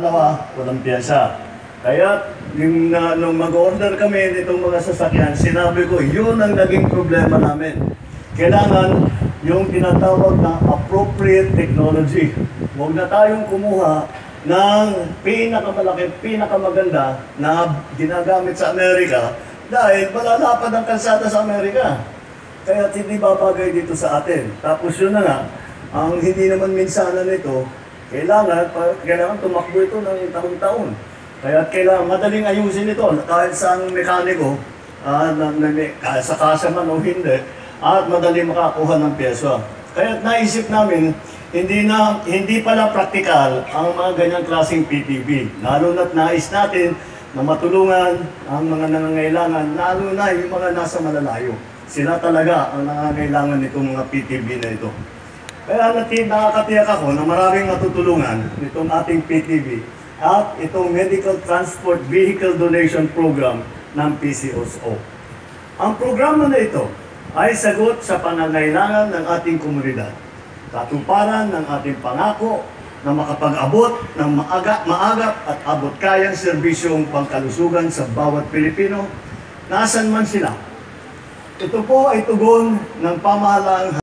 walang piyesa. Kaya nung mag-order kami nitong mga sasakyan, sinabi ko, yun ang naging problema namin. Kailangan yung tinatawag na appropriate technology. Huwag na tayong kumuha ng pinakamalaki, pinakamaganda na ginagamit sa Amerika dahil malalapad ang kalsada sa Amerika. Kaya hindi babagay dito sa atin. Tapos yun na nga, ang hindi naman minsanan nito, kailangan tumakbo ito ng taon-taon. Kaya kailangan madaling ayusin ito kahit sa mekaniko, sa kasa man o hindi, at madaling makakuha ng pyesa. Kaya naisip namin, hindi pala praktikal ang mga ganyang klaseng PTV. Lalo na't nais natin na matulungan ang mga nangangailangan, lalo na yung mga nasa malalayo. Sila talaga ang nangangailangan nitong mga PTV na ito. Kaya nakakatiyak ako na maraming matutulungan nitong ating PTV at itong Medical Transport Vehicle Donation Program ng PCOSO. Ang programa na ito ay sagot sa pangangailangan ng ating komunidad. Katuparan ng ating pangako na makapag-abot ng maagap at abot-kayang serbisyong pangkalusugan sa bawat Pilipino, nasan man sila. Ito po ay tugon ng pamahalaang